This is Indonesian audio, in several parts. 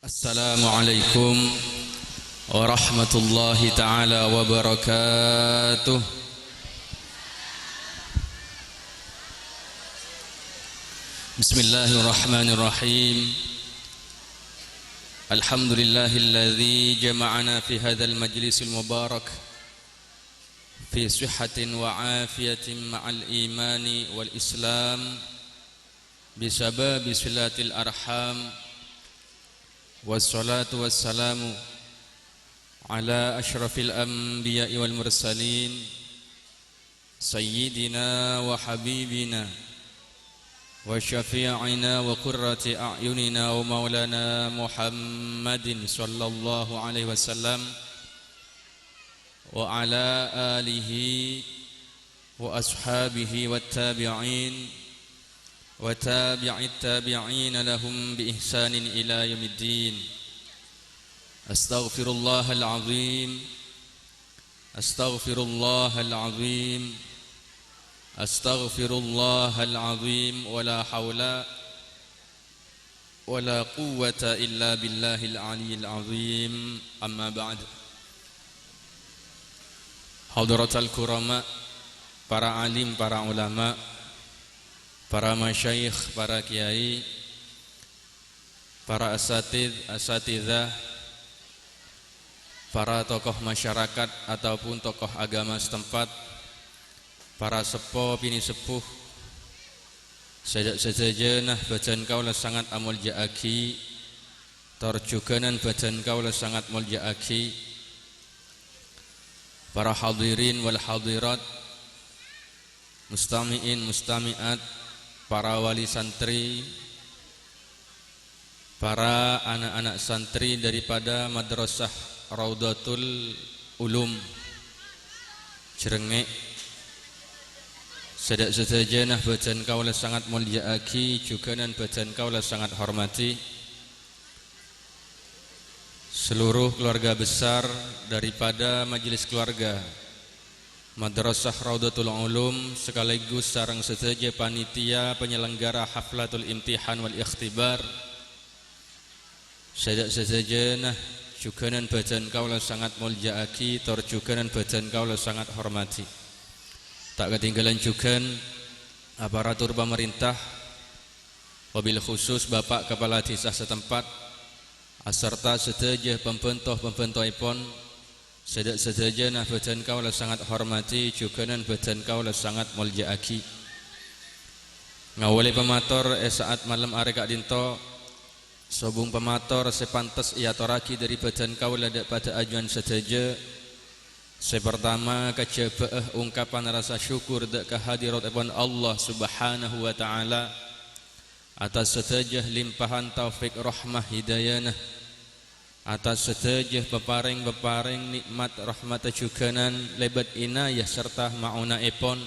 Assalamualaikum warahmatullahi taala wabarakatuh. Bismillahirrahmanirrahim. Alhamdulillahilladzi jama'ana fi hadzal majlisil mubarak fi sihhatin wa afiyatin ma'al imani wal islam bisababi silatil arham. Wassalatu wassalamu ala ashrafil anbiya'i wal mursalin sayyidina wa habibina wa syafi'ina wa qurrati a'yunina wa maulana Muhammadin sallallahu alaihi wasallam wa ala alihi wa ashabihi wat tabi'in wa tabi'it tabi'ina lahum bi ihsanin ila yaumiddin. Astaghfirullahal azim, astaghfirullahal azim, astaghfirullahal azim, wala haula wala quwwata illa billahil aliyyil azim. Amma ba'd. Hadratal kurama, para alim, para ulama, para masyayikh, para kiai, para asatidzah, para tokoh masyarakat ataupun tokoh agama setempat, para sepuh bini sepuh, sejenak badan kaula sangat amulja aki, torjuganan badan kaula sangat mulja aki, para hadirin wal hadirat, mustami'in mustami'at, para wali santri, para anak-anak santri daripada Madrasah Raudatul Ulum Jerengek, sedak-sedajanah badan kaula sangat mulia aki, juga nan badan kaula sangat hormati, seluruh keluarga besar daripada majelis keluarga Madrasah Raudatul Ulum, sekaligus sareng sedaja panitia penyelenggara haflatul imtihan wal ikhtibar, sedak-sedajanah juganan badan kaula sangat mulya aki, tor juganan badan kaula sangat hormati. Tak ketinggalan juga aparatur pemerintah, wabil khusus Bapak Kepala Desa setempat, serta sedaja pembentoh-pembentohipun, sedak-sedajanah badan kaula sangat hormati, juganan badan kaula sangat mulya aki. Ngawali pemator saat malam arek dinto, sobung pemator sepantas ia toraki dari badan kaula pada ajuan sedaja. Sepertama kejabah ungkapan rasa syukur dak kehadiratipun Allah Subhanahu wa taala atas sedaja limpahan taufik rahmah hidayah, atas sedajah peparing-peparing nikmat rahmat juganan lebat inayah serta maunaipun.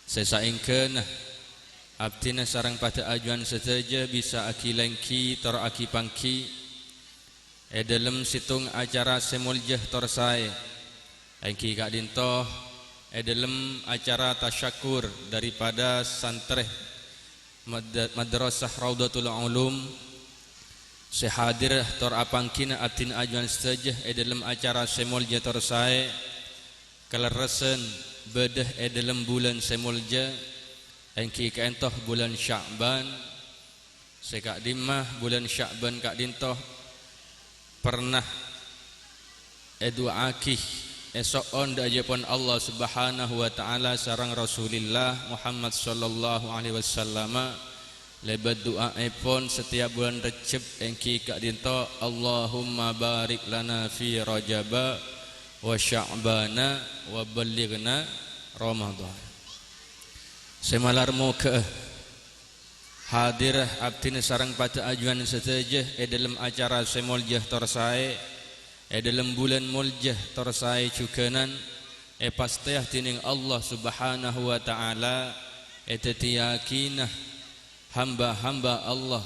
Sesaingkeun abdina sareng pada ajuan sedaja bisa aki lengki tor aki pangki dalam situng acara semuljah tor sae engki kak dintoh dalam acara tasyakur daripada santreh Madrasah Raudatul Ulum. Sehadir tor apangkina abdin ajuan sedaja dalam acara semulja tor sae keleresen bedah dalam bulan semulja engki kaentoh bulan Sya'ban. Sekak dimah bulan Sya'ban kak dintoh pernah eduakih esokon dajapun Allah Subhanahu wa taala sareng Rasulillah Muhammad sallallahu alaihi wasallam lebat doa ipun setiap bulan Rejab engki kak dinto Allahumma barik lana fi Rajaba wa Sya'bana wa ballighna Ramadan. Semalar muka hadir abdin sareng pada ajuan sedaja dalam acara semuljah torsae dalam bulan muljah torsae juganan pastiah tining Allah Subhanahu wa taala etetiyakinah hamba-hamba Allah,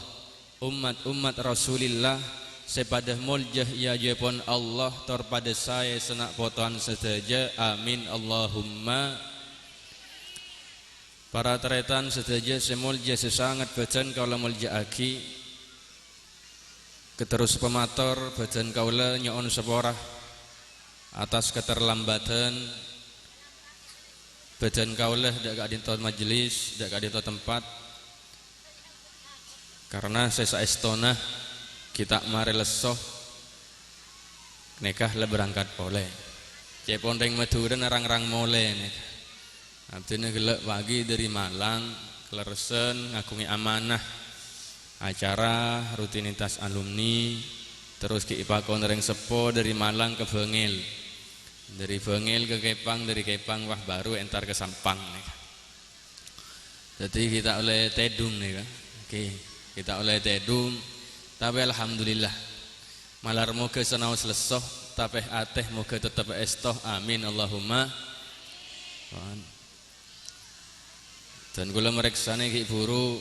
umat-umat Rasulillah sepadah muljah ia jepon Allah tor pada saya senak potoan sedaja. Amin Allahumma. Para teretan sedaja semulja sesangat badan kaula mulja aki keterus pematur badan kaula nyoon seporah atas keterlambatan badan kaula dak kadinto majelis, dak kadinto tempat. Karena sesaestona kita mari lesoh nekah le berangkat oleh. Cepon ring Madura narang-rang mole nek. Abdine gelek pagi dari Malang, keleresen ngakungi amanah acara rutinitas alumni, terus ke ipakon ring sepo dari Malang ke Bengil. Dari Bengil ke Kepang, dari Kepang wah baru entar ke Sampang nek. Jadi kita oleh tedung nek. Oke, kita oleh tedung. Tapi alhamdulillah malar moga senau selesoh tapi ateh moga tetap estoh amin Allahumma. Dan kula mereksane ki buru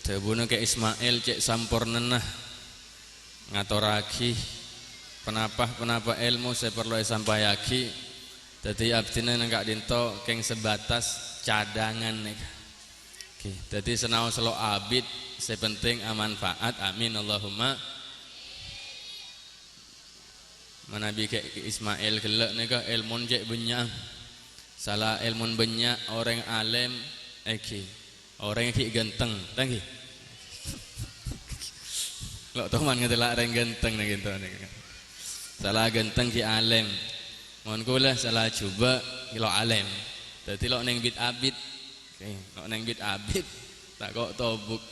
dawuhna ke Ismail cek sampurnenah ngaturaki penapah ilmu saya perlu sampayaki. Dadi abdine nang Kak Dinto keng sebatas cadangan nek. Oke, dadi senau selo abid sepenting amanfaat amin Allahumma. Manabi ke Ismail gelek nika ilmun cek banyak. Salah ilmun banyak orang alim orang ki ganteng tangki. Lok toman ngedelak orang ganteng nek gitu nika. Salah ganteng ki alim. Mohon kula salah coba kilo alim. Dadi lok ning bid abid. Oke, lok ning bid abid tak kok tobuk.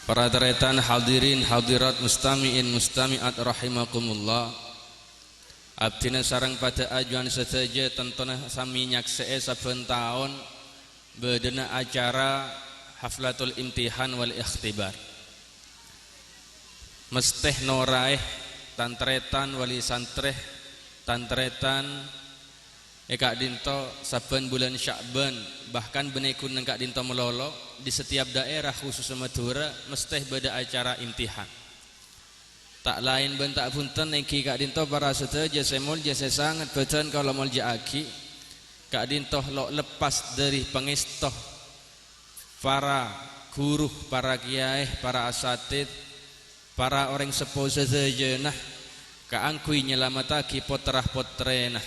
Para taretan hadirin hadirat mustami'in mustami'at rahimakumullah. Abdina sarang pada ajuan sesaja tentona sami nyaksee saben taun bedena acara haflatul imtihan wal ikhtibar. Mesteh noraih tantretan wali santreh tantretan Kak Dinto saben bulan Sya'ban bahkan benekun nang Kak Dinto melolo di setiap daerah khusus Madura mesteh beda acara imtihan. Tak lain ben tak punten niki Kak Dinto para sedaya semul jasa sangat beten kalau mulja aki Kak Dinto lo lepas dari pengestoh para guru, para kiai, para asatid, para orang sepuh sejenak kaangkui nyelamataki potrah potrenah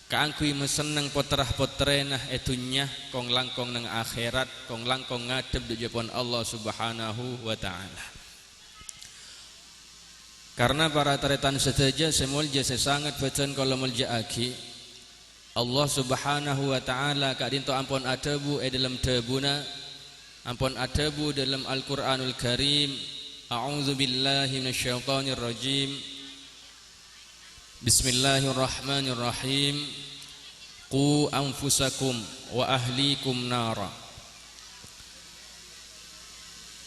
kaangkui meseneng potrah potrenah etunya kong langkong nang akhirat kong langkong ngadep di Jepun Allah Subhanahu wa taala. Karena para taretan sedaja semul jasa sangat beten kalau mulja aki Allah Subhanahu wa taala Kak Dinto ampun adabu dalam tabuna ampun adabu dalam Al-Qur'anul Karim. A'udzu billahi minasyaitonir rajim. Bismillahirrahmanirrahim. Qu anfusakum wa ahlikum nara.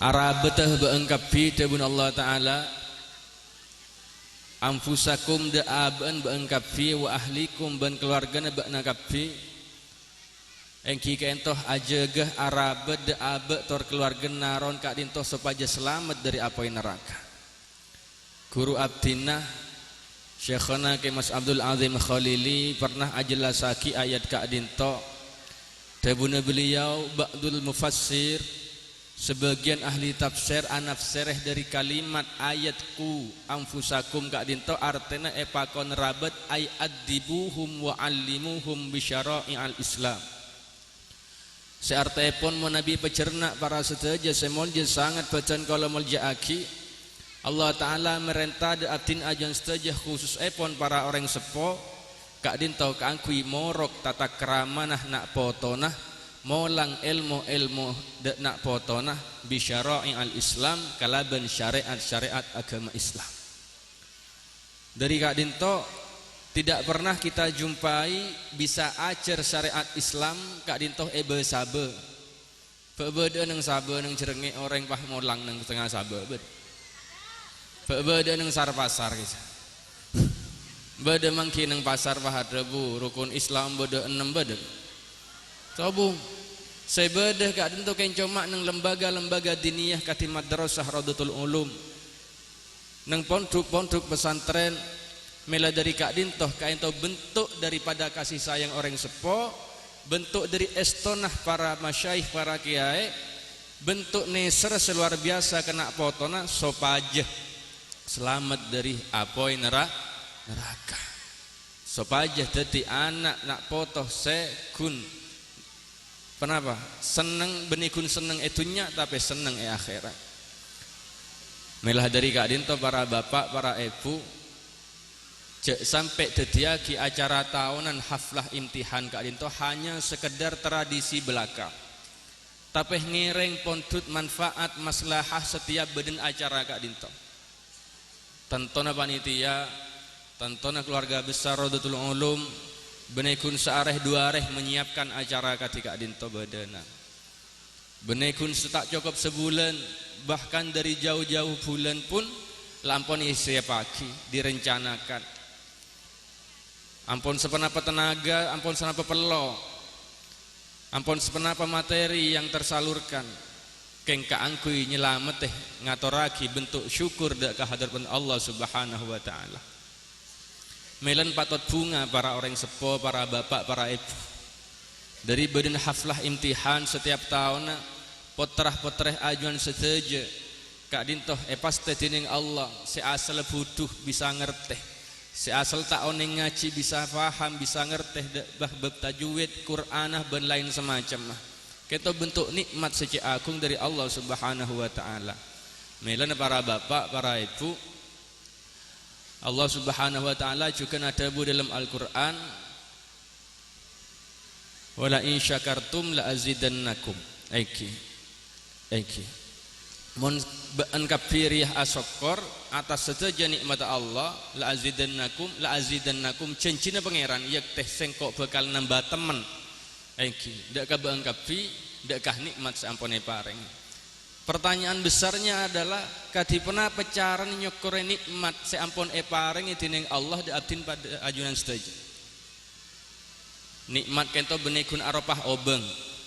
Arabetah beengkapi tabun Allah taala anfusakum da aban beengkapi wa ahlikum ban keluargana beengkapi engki kentoh ajegah arabet da abe tor keluarga naron Kak Dinto supaya selamat dari api neraka. Guru abdina Syekhana ke Mas Abdul Azim Khalili pernah ajelasaki ayat Kak Dinto tabuna beliau ba'dul mufassir sebagian ahli tafsir anafsireh dari kalimat ayatku anfusakum Kak Dinto artena epakon rabat ay adibuhum wa allimuhum bisyara'i'al Islam. Seartepun menabi pecernak para sedaja semolja sangat bacan kalau muljaaki Allah Ta'ala merentah atin ajan sedaja khusus epon para orang sepo Kak Dinto kaangkui morok tata keramanah nak potonah molang ilmu nak potonah bisyara'i'al Islam kalaban syariat agama Islam. Dari Kak Dinto tidak pernah kita jumpai bisa acer syariat Islam Kak Dinto ebe sabe bebeda nang sabe nang jerenge orang pah molang nang tengah sabe bebeda nang sar pasar gitu beda mangki nang pasar pah rebu rukun Islam beda 6 beda cobu saya beda Kak Dinto kain cuma nang lembaga-lembaga diniyah kati madrasah Radatul Ulum nang pondok pesantren mela dari Kak Dinto kainto bentuk daripada kasih sayang orang sepo bentuk dari estonah para masyaikh para kiai bentuk neser seluar biasa kena potona sopajeh selamat dari apoi neraka. Sopajeh dadi anak nak potoh sekun. Kenapa? Seneng benikun seneng itunya tapi seneng akhirat. Melah dari Kak Dinto para bapak, para ibu sampai dadiaki acara tahunan haflah imtihan Kak Dinto hanya sekedar tradisi belaka. Tapi ngereng pondut manfaat maslahah setiap badan acara Kak Dinto. Tentona panitia, tentona keluarga besar Rodatul Ulum, benekun seareh dua areh menyiapkan acara Kak Dinto badana. Benekun setak cukup sebulan, bahkan dari jauh-jauh bulan pun lampon isi pagi direncanakan. Ampun sepenapa tenaga, ampun sepenapa pelo, ampun sepenapa materi yang tersalurkan. Kengka angkui nyelamet ngatoraki bentuk syukur dak kehadiran Allah Subhanahu wa taala. Melan patot bunga para orang sepo, para bapak, para ibu. Dari badan haflah imtihan setiap tahun potrah-potrah ajuan seteja Kak Dinto paste dening Allah si asal butuh bisa ngerteh. Si asal tak oning ngaji bisa paham, bisa ngerteh bab tajwid, Qur'anah dan lain semacam. Kita bentuk nikmat seci agung dari Allah Subhanahu wa taala. Melan para bapak, para ibu, Allah Subhanahu wa taala juga ada dalam Al-Qur'an, wala in syakartum la azidannakum. Aiki. Mun engkapirih asokor atas seteja nikmat Allah la azidannakum cincina pangeran yak teh sengkok bakal nambah temen. Aiki dak ka engkapi dak kah nikmat sampone pareng. Pertanyaan besarnya adalah kadipena pecaran nyokore nikmat seampun pareng dening Allah di abdin pada ajunan seteja. Nikmat kento benekun arafah obeng.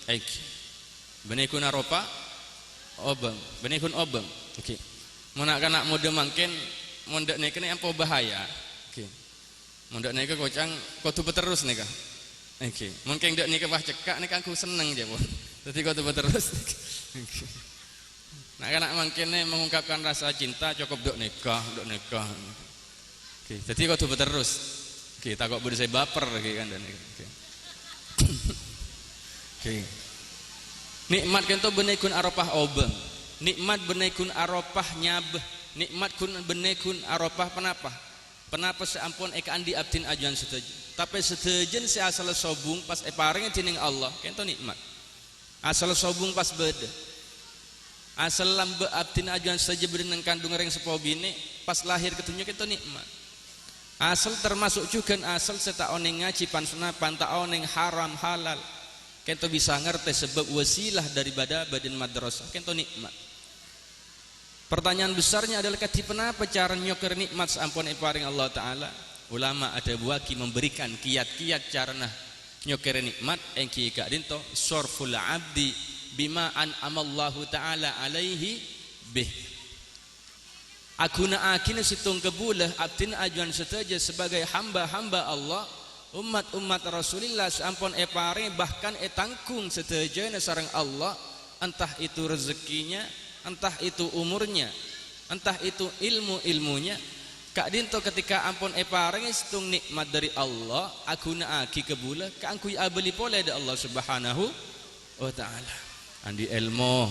Aiki. Benekun arafah obeng, benekun obeng. Oke. Monak kanak mode mangken mondek neke ne ampo bahaya. Oke. Mondek neke kocang kudu terus neka. Oke. Mungkin ndak neke wah cekak neka aku seneng je, Bu. Dadi kudu terus. Oke. Nak kanak mangkene mengungkapkan rasa cinta cukup dok nikah. Oke. Dadi kudu terus. Oke, takok budi saya baper iki kan dan oke. Oke. Nikmat kento benekun arafah obeng. Nikmat benekun arafah nyabeh. Nikmat kun benekun arafah penapa? Penapa seampun ekaan di abdin ajuan setuju. Tapi setujen si asal sobung pas paring dening Allah kento nikmat. Asal sobung pas beda. Asal lambe abdin ajuan setuju berenang kandung reng sepo bini pas lahir ketunjuk kento nikmat. Asal termasuk juga asal seta oneng ngaji pansunapan tak oneng haram halal. Kento bisa ngerti sebab wasilah daripada badan madrasah kento nikmat. Pertanyaan besarnya adalah kenapa cara nyoker nikmat sampun paring Allah taala. Ulama ada buaki memberikan kiat-kiat carana nyoker nikmat engki Kak Dinto sorful abdi bima an'amallahu taala alaihi bih. Aguna akina situng kebulah abdin ajuan seteja sebagai hamba-hamba Allah, umat-umat Rasulullah sampun paring bahkan tangkung setejana sareng Allah, entah itu rezekinya, entah itu umurnya, entah itu ilmunya. Kak Dinto ketika ampun paring situng nikmat dari Allah, aguna aki kebulah kaangkui abeli pole da Allah Subhanahu wa taala. Andi ilmu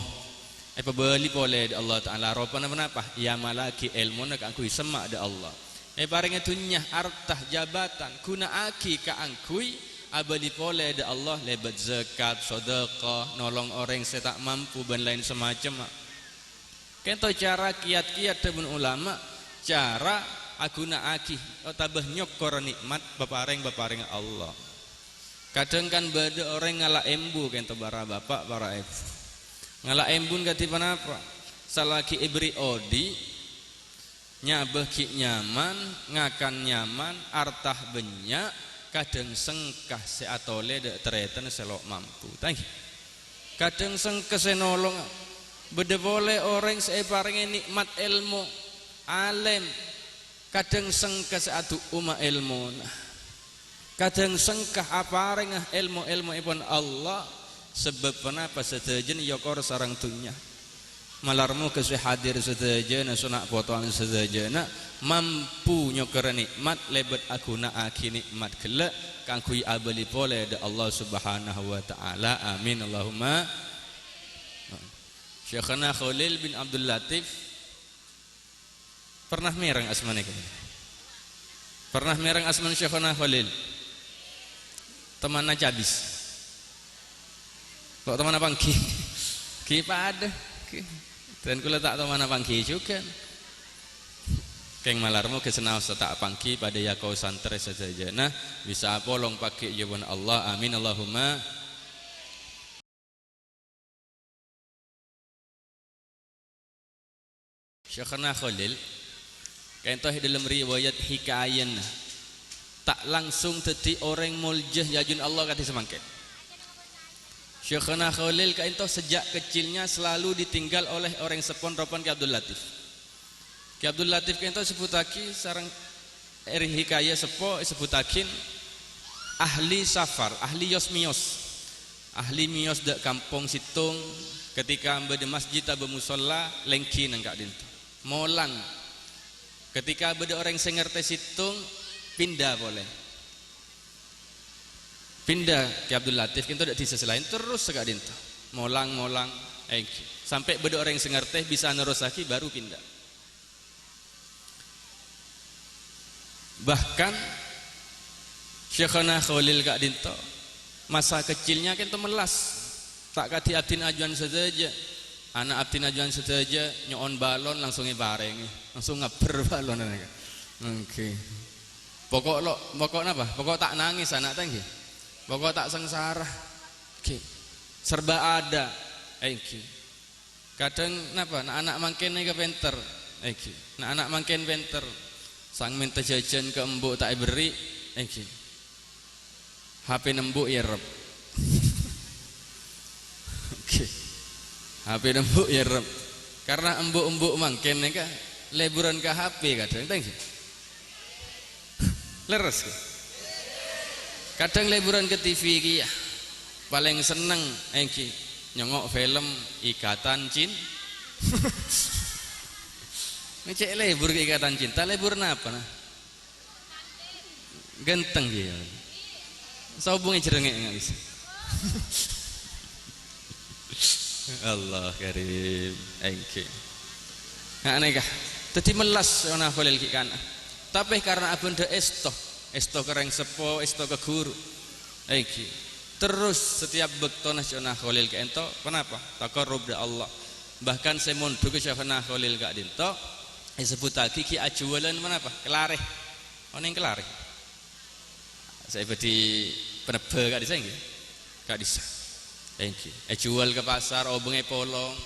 pebeli pole da Allah taala ropana menapa? Ya malaki ilmuna kaangkui semak da Allah. Paring itunya artah jabatan kuna aki kaangkui abadi pole da Allah lebat zakat, sedekah, nolong orang setak mampu dan lain semacam. Kento cara kiat-kiat temen ulama cara aguna aki tabah nyokor nikmat beparing Allah. Kadang kan bada orang ngalah embu kento para bapak para ibu. Ngalah embun gati panapa? Salaki ibri odi nyabeh ki nyaman, ngakan nyaman, artah benyak, kadang sengkah seatole dek tereten selok mampu. Tangki. Kadang sengkah senolong, beda boleh orang separing nikmat ilmu, alim. Kadang sengkah seatu umma ilmu. Kadang sengkah aparing ilmu ipun Allah, sebab kenapa sedajen yokor sarang dunya malarmu kesih hadir sedajen sunak potongan sedajen mampu nyokor nikmat lebet aguna aki nikmat gelak kangkui abali pole da Allah subhanahu wa ta'ala amin Allahumma. Syekhana Khalil bin Abdul Latif pernah merang asmane kan? Pernah merang asman Syekhana Khalil teman aja habis kok teman apa ki pada dan kula tak teman apa juga keng malarmu kesenau setak pangki pada ya kau santre saja nah bisa polong pakai jawaban Allah amin Allahumma. Syekhana Khalil kaintoh dalam riwayat hikayen tak langsung teti orang muljah yajun Allah kati semangket. Syekhana Khalil kaintoh sejak kecilnya selalu ditinggal oleh orang sepon ropan Ki Abdul Latif. Ki Abdul Latif kaintoh sebutaki sarang eri hikayah sepo sebutakin ahli safar, ahli mios, ahli mios dek kampung situng ketika ambede masjid abe musola lengki nang kak dintu molang ketika beda orang sing ngerti situng pindah boleh pindah ke Abdul Latif kintu dak di lain terus segak dintu molang sampai beda orang sing ngerti bisa nerusaki baru pindah. Bahkan Syekhana Khalil kak dintu masa kecilnya kintu melas tak kati abdin ajuan saja anak abdin ajuan saja nyon balon langsung bareng langsung ngeber balon okay. Pokok apa? Pokok tak nangis anak tangki. Pokok tak sengsara. Okay. Serba ada. Okay. Kadang napa? Anak mangken ke penter. Okay. Anak mangken penter. Sang minta jajan ke embuk tak beri. Okay. HP nembuk ya rep. Okay. HP nembuk ya rep. Karena embuk-embuk mangken ka liburan ke HP kadang tangki. Leres kadang liburan ke TV ki ya paling seneng engki nyongok film Ikatan Cinta. Ngecek libur ke Ikatan Cinta libur apa nah genteng dia saubungi jerengek nggak bisa. Allah karim engki nggak aneh tadi melas ona Khalil ki kana tapi karena abunda esto kereng sepo esto ke guru iki terus setiap bekto nasional Khalil ke ento kenapa taqarrub da Allah bahkan saya mundu ke Syekhana Khalil gak dinto disebut lagi ki ajualan menapa kelareh oning kelareh saya bedi penebe gak diseng gak bisa iki jual ke pasar obenge polong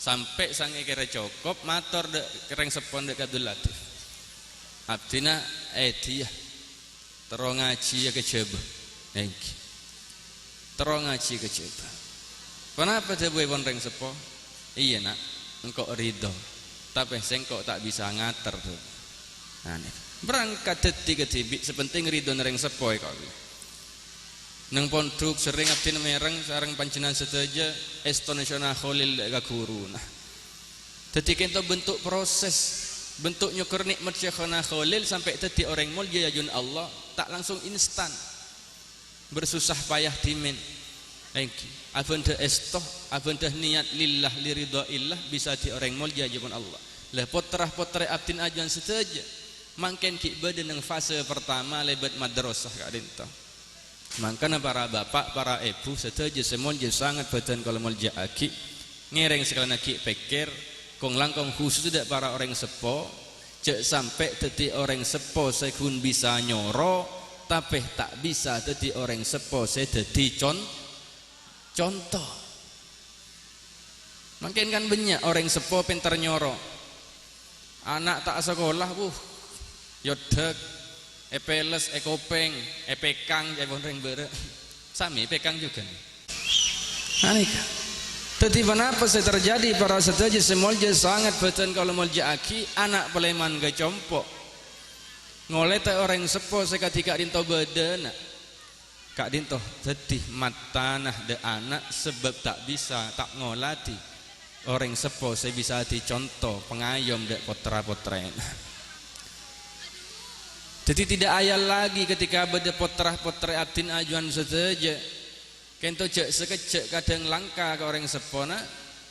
sampai sange kira cukup mator de kereng sepon de Abdul Latif abdina dia terong ngaji ya kejaba terong ngaji kejaba kenapa dia boleh pondreng sepo iya nak engkau ridho tapi sengkau tak bisa ngater tuh aneh berangkat detik ketibik sepenting ridho nereng sepo kau nang pondok sering abdina mereng sarang pancenan sedaja Estonasiona Khalil gak guru nah detik itu bentuk proses bentuk nyukur nikmat Syekhana Khalil sampai tadi orang mulia yajun Allah tak langsung instan bersusah payah dimen abenda estoh abenda niat lillah liridha illah bisa di orang mulia yajun Allah lah potrah abdin ajuan sedaja mangken ki badan yang fase pertama lebat madrasah kak dinto makanya para bapak para ibu sedaja semuanya sangat badan kalau mulia aki ngereng sekalian aki pikir kong langkong khusus tidak para orang sepo cek sampai tadi orang sepo saya pun bisa nyoro tapi tak bisa tadi orang sepo saya jadi contoh makin kan banyak orang sepo pintar nyoro anak tak sekolah yodek epeles ekopeng epekang ebonreng bere sami pekang juga aneh jadi kenapa saya terjadi para sedaja semolja sangat betul kalau molja aki anak peleman gak compok ngoleh tak orang sepo saya ketika rinto badan kak dintoh sedih matanah de anak sebab tak bisa tak ngolati orang sepo saya bisa dicontoh pengayom dek potra-potrain. Jadi tidak ayal lagi ketika beda potra-potra abdin ajuan saja kento cek sekecek kadang langka ke orang sepona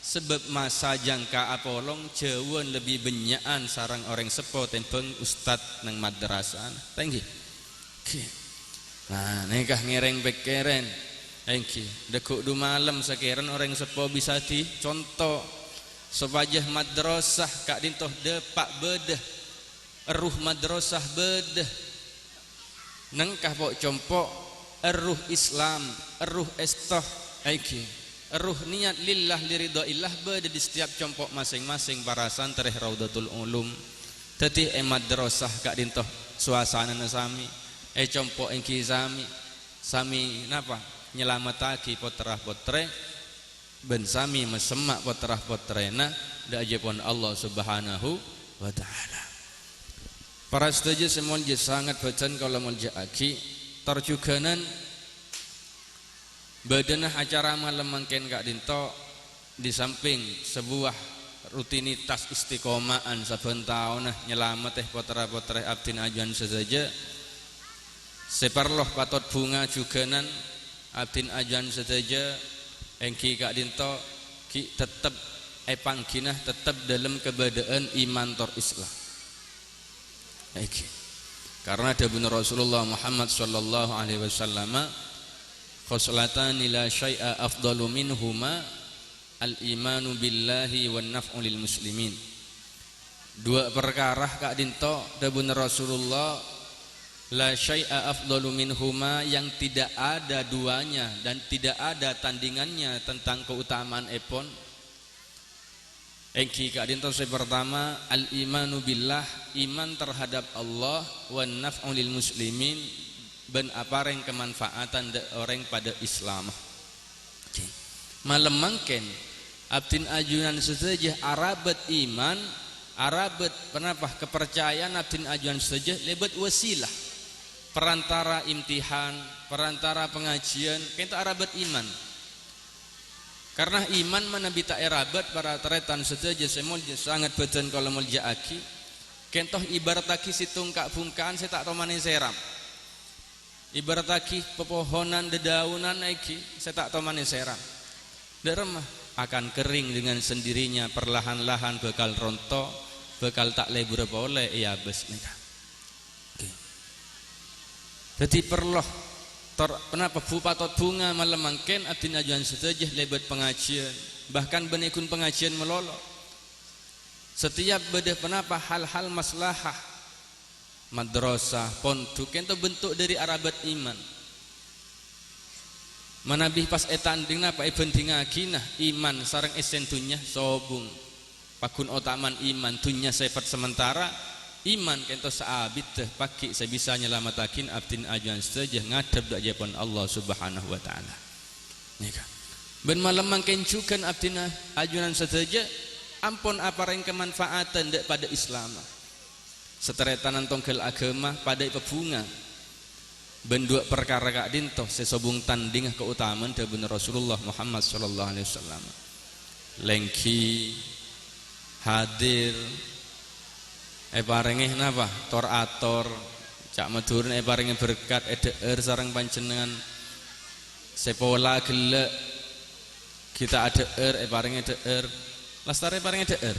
sebab masa jangka apolong jauh lebih benyaan sarang orang sepo tempeng ustad nang madrasah. Thank you. Nah, nikah ngereng bekeren, engki, dekuk du malam sekiran orang sepo bisa dicontoh, sebajah madrasah kak dintoh depak bedah, eruh madrasah bedah, nengkah pok compok, eruh Islam, eruh estoh, engki, eruh niat lillah liridhoillah bedah di setiap compok masing-masing para santri Raudatul Ulum, teti madrasah kak dintoh suasana nasami. Compok engki sami napa nyelamataki potrah-potre ben sami mesemak potrah-potrena da ajapun Allah Subhanahu wa taala. Para setuju semon je sangat bacan kalau muljaaki terjuganan badanah acara malam mangken kak dinto di samping sebuah rutinitas istiqomaan saben taun nyelamat potrah-potre abdin ajuan saja. Separloh patot bunga juganan abdin ajan saja engki kak dinto ki tetap pangkinah tetap dalam kebadaan iman tor Islam. Karena ada benar Rasulullah Muhammad sallallahu alaihi wasallam khoslatan la syai'a afdalu minhuma al-imanu billahi wan naf'u lil muslimin. Dua perkara kak dinto ada benar Rasulullah la syai'a afdalu minhuma yang tidak ada duanya dan tidak ada tandingannya tentang keutamaan epon. Engki kak dinto pertama al imanu billah iman terhadap Allah wan naf'u lil muslimin ben apareng kemanfaatan orang pada Islam. Malam mangken abdin ajunan saja arabat iman arabat kenapa kepercayaan abdin ajunan saja lebat wasilah perantara imtihan, perantara pengajian, kita arabat iman. Karena iman mana bita erabat para teretan saja semul sangat badan kalau muljaaki. Kentoh ibarataki situng kak bungkaan saya tak tahu mana seram. Ibarataki pepohonan dedaunan iki saya tak tahu mana seram. Deremah akan kering dengan sendirinya perlahan-lahan bakal rontok, bakal tak lebur boleh iya bes nikah. Jadi perloh kenapa patot bunga malam mangken abdin ajuan saja lebat pengajian bahkan benekun pengajian melolo setiap bedah kenapa hal-hal maslahah madrasah pondok itu bentuk dari arabat iman manabih pas etanding napa benting aginah iman sarang esentunya sobung pakun otaman iman dunya sifat sementara iman kento saabit pagi saya bisa nyelamatakin abdin ajuan saja ngadep dak japan Allah Subhanahu wa taala. Nika. Ben malam mangken cukan abdin ajuan saja ampun apa yang kemanfaatan dak pada Islam. Seteretanan tongkel agama pada pebunga. Ben dua perkara kak dintoh sesobung tanding keutamaan da bener Rasulullah Muhammad sallallahu alaihi wasallam. Lengki hadir parengeh napa tor ator cak madurun parengeh berkat edeer sareng panjenengan sepola gelek kita adeer parengeh deer lastare parengeh deer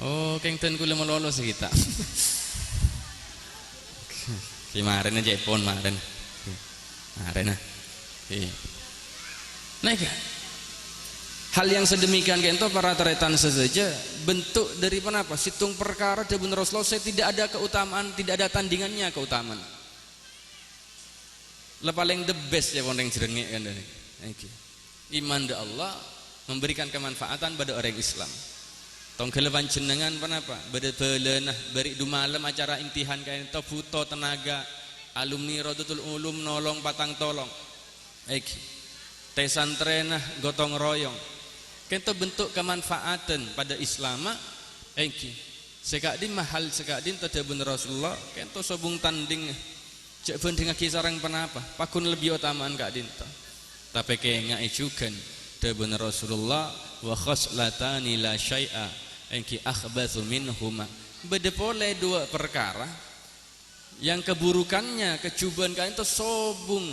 oh kengten kula melolo kita kemarin aja pon kemarin nah naik hal yang sedemikian kento para teretan saja bentuk dari kenapa situng perkara dari bener Rasulullah saya tidak ada keutamaan tidak ada tandingannya keutamaan le paling the best ya wong jerengek kan iman da Allah memberikan kemanfaatan pada orang Islam tong keleban jenengan kenapa beda belenah beri du malam acara imtihan kain to buto tenaga alumni Raudatul Ulum nolong patang tolong teh santrenah gotong royong kento bentuk kemanfaatan pada Islam sekadin mahal sekadin tada bener Rasulullah kento sobung tanding cek banding lagi sarang penapa pakun lebih utamaan kak dinto tapi kayak juga tabun Rasulullah wa khaslatani la syai'a engki akhbathu minhuma beda pole dua perkara yang keburukannya kecubaan kak itu sobung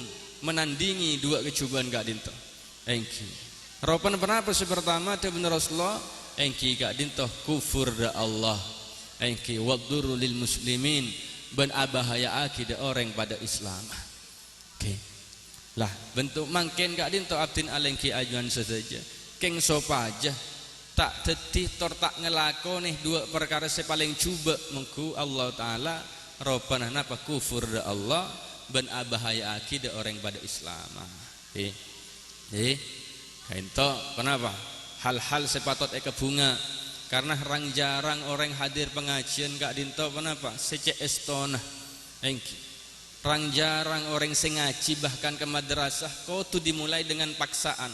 menandingi dua kecubaan kak dinto engki ropan penapa pertama tabun Rasulullah engki kak dinto kufur da Allah engki wadurul lil muslimin ben abahaya akidah orang pada Islam. Okay. Lah bentuk mangken gak dinto abdin alengki ajuan saja. Keng sopa aja tak tetih tor tak ngelako nih dua perkara saya paling coba mengku Allah Taala ropanah napa kufur da Allah ben abahaya akidah orang pada Islam. Okay. Kainto kenapa? Hal-hal sepatot bunga karena jarang orang hadir pengajian gak dinto kenapa secek estona engki jarang orang sengaji bahkan ke madrasah kau tuh dimulai dengan paksaan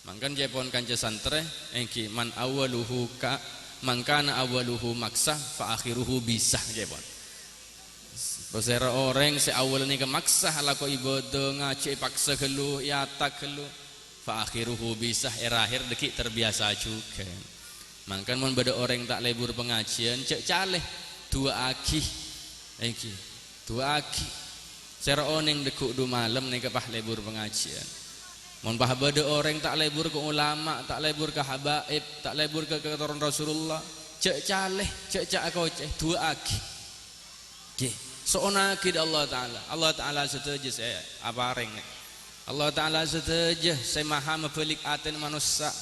mangkan jepon kanca santre engki man mangkana awaluhu maksa fa akhiruhu bisa jepon besera orang se awal ni ke maksa lako ibadah ngaji paksa kelu ya tak kelu fa akhiruhu bisa akhir dekik terbiasa juga mangkan mon beda orang tak lebur pengajian cek caleh dua aki engki dua aki sera oning dekuk du malam nih kepah lebur pengajian mon pah beda orang tak lebur ke ulama tak lebur ke habaib tak lebur ke keturun Rasulullah cek caleh cek koceh dua aki okay. Seona akid Allah Ta'ala setuju saya apareng Allah Ta'ala setuju saya maha membelik aten manusia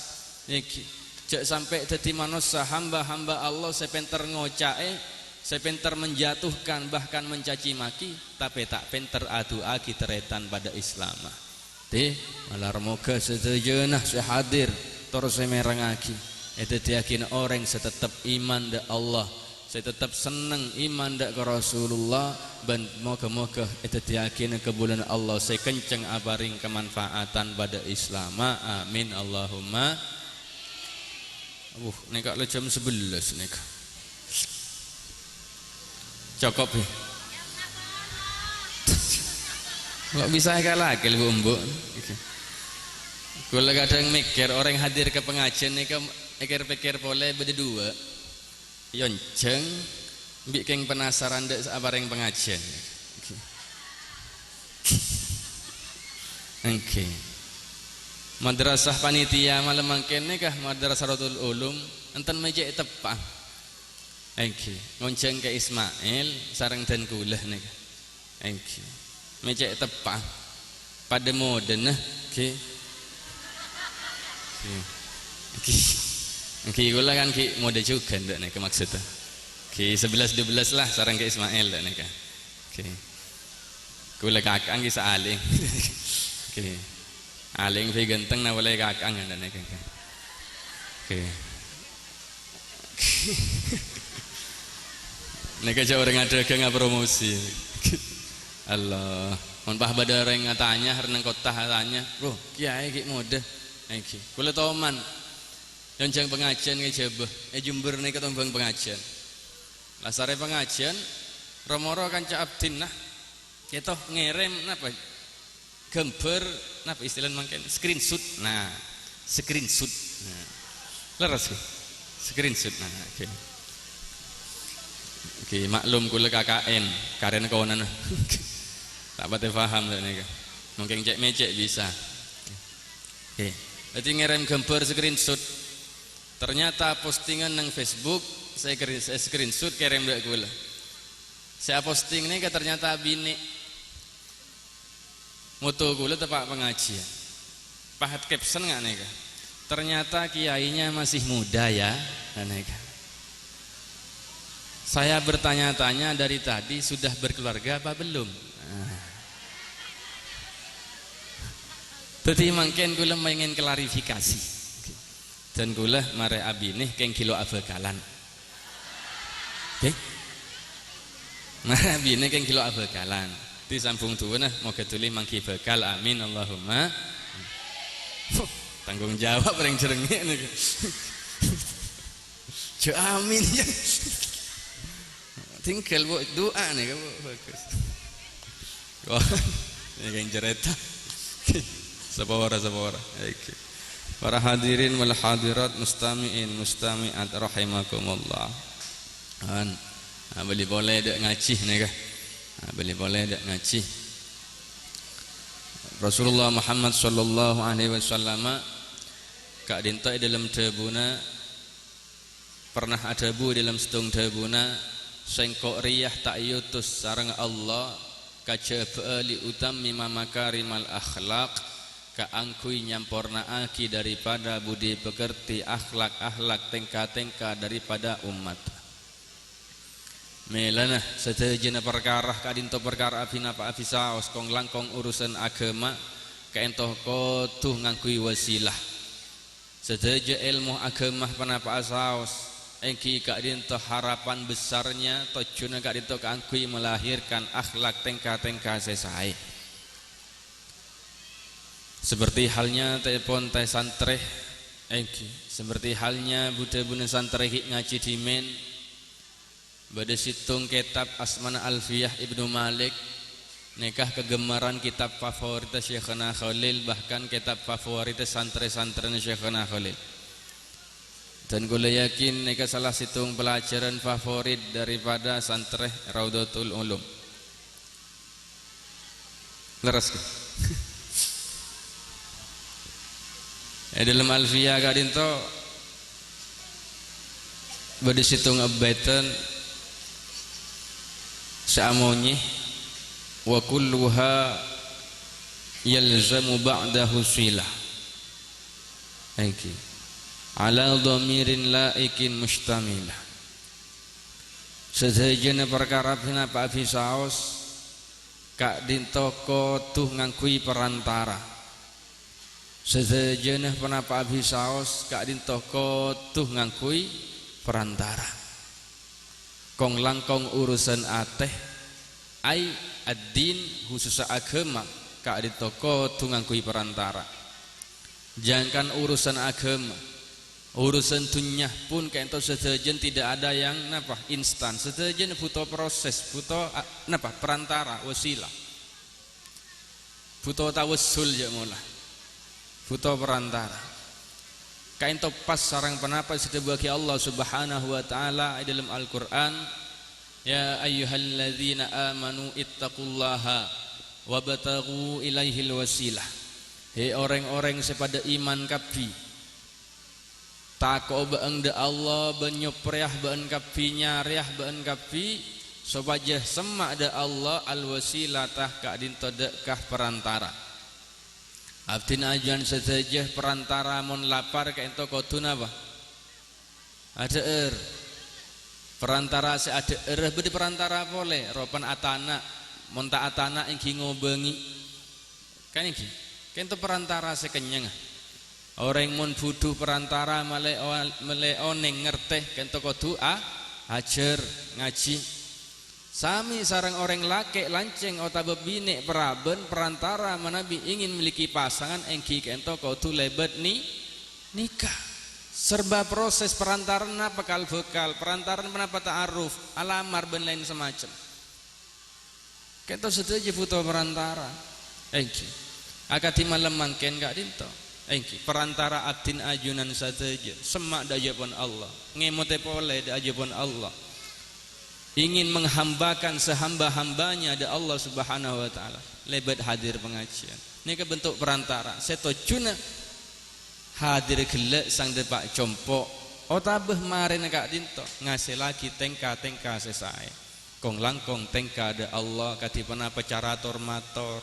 engki cek sampai teti manusia hamba-hamba Allah saya penter ngocae saya penter menjatuhkan bahkan mencaci maki tapi tak penter adu aki teretan pada Islam malah moga setuju saya hadir terus saya merangaki itu yakin orang saya tetap iman da Allah saya tetap senang iman da ke Rasulullah dan moga-moga itu yakin ke bulan Allah saya kenceng abaring kemanfaatan pada Islam amin Allahumma nekak le jam 11 nekak cokop ya nggak bisa kalah ke bu mbok kalau kadang mikir orang hadir ke pengajian nekak pikir boleh berdua yonceng bikin penasaran dek apa yang pengajian oke madrasah panitia malam mangken kah madrasah Ratul Ulum enten mejek tepang engki ngonceng ke Ismail sareng dan kulah nih engki mejek tepang pada modern oke oke gula kan ki mode juga ndak nih maksudnya oke 11-12 lah sareng ke Ismail ndak nih kan oke gula kakang ki saling oke aling fi genteng na walay kakang anda nek oke nek aja orang ada nggak promosi Allah mon pah bada orang ngatanya renang kota tanya bro kiai ki mode iki kula toman yonceng pengajian ke jebeh jember nek ketombang pengajian lasare pengajian romoro kanca abdin nah kita ngerem napa gambar napa istilah mangken screenshot nah screenshot nah leres screenshot nah oke oke maklum kula KKN karena kawanan tak pate paham nek mungkin cek mecek bisa oke jadi ngirim gambar screenshot ternyata postingan nang Facebook saya screenshot kirim dek kula saya posting ini ternyata bini moto kula tepak pengajian pahat caption nggak nih ternyata kiainya masih muda ya neka saya bertanya-tanya dari tadi sudah berkeluarga apa belum jadi mungkin kula ingin klarifikasi dan kula mare abine keng kilo abekalan oke mare abine keng kilo abekalan di sambung tuh nah mau ketuli mangki bekal amin Allahumma tanggung jawab paling jerengnya nih jo amin ya tinggal buat doa nih kamu bagus Kok ini yang cerita. Sabawara. Oke. Para hadirin wal hadirat, mustami'in mustami'at rahimakumullah. Boleh dak ngaji nih kah? Boleh dak ngaji. Rasulullah Muhammad sallallahu alaihi wasallam kak dinta dalam tabuna pernah ada bu dalam setung tabuna sengkok riyah tak yutus sarang Allah kajaba li utammi makarimal akhlaq ka angkui nyampornaaki daripada budi pekerti akhlak tingkah daripada umat. Melana setajana perkara kadinto perkara afina pa afisaos kong langkong urusan agama kaentoh ko tuh ngangkui wasilah. Setaja ilmu agama panapa asaos engki kadinto harapan besarnya tojuna kadinto kaangkui melahirkan akhlak tingkah sesai. Seperti halnya telepon teh santreh engki, seperti halnya budak-budak santreh ngaji dimen. Pada situng kitab Asmana Alfiyah Ibnu Malik nikah kegemaran kitab favorit Syekhana Khalil, bahkan kitab favorit santri-santri Syekhana Khalil. Dan gue yakin nikah salah situng pelajaran favorit daripada santri Raudatul Ulum. Leras ke? Dalam Alfiyah kadinto pada situng abaitan sa'amunyi wa kulluha yalzamu ba'dahu silah ala dhamirin laikin mustamilah. Sedajana perkara pina pa afisaos kak dintoko tuh ngangkui perantara. Sedajana pina pa afisaos kak dintoko tuh ngangkui perantara. Kong langkong urusan ateh ai ad-din khusus agama kak di toko tungangkui perantara. Jangan urusan agama, urusan dunia pun kayak itu sedajan tidak ada yang napa instan, sedajan butuh proses, butuh napa perantara wasilah, butuh tawassul ya mula, butuh perantara. Kain topas sarang penapa sedebagi Allah Subhanahu wa taala dalam Al-Qur'an, ya ayyuhalladzina amanu ittaqullaha wabtaghu ilaihil wasilah. Hei orang-orang sepada iman kapi tako beeng de Allah benyopreah beeng kapi nyariah beeng kapi sobajah semak de Allah al wasilatah ka dinto dekah perantara. Abdin ajuan setajah perantara mon lapar ke ento kotuna apa? Ada perantara se ada bedi perantara boleh ropan atana monta atana ingki ngobengi kan ingki kento perantara se kenyang orang mon butuh perantara male oneng ngerteh kento kotu ajar ngaji. Sami sarang orang laki lanceng atau bebine peraben perantara manabi ingin memiliki pasangan engki kento kau tu lebat nikah serba proses perantaran apa bekal perantaran kenapa ta'aruf alamar ben lain semacam kento setuju foto perantara engki akati malam mangken gak dinto engki perantara abdin ajunan saja semak dajapun Allah ngemote pole dajapun Allah ingin menghambakan sehamba-hambanya ada Allah Subhanahu wa taala lebat hadir pengajian ini ke bentuk perantara seto cuna hadir gelek sang depak compok otabeh maren kak dinto ngasih lagi tengka sesai kong langkong tengka ada Allah kati penapa cara tormator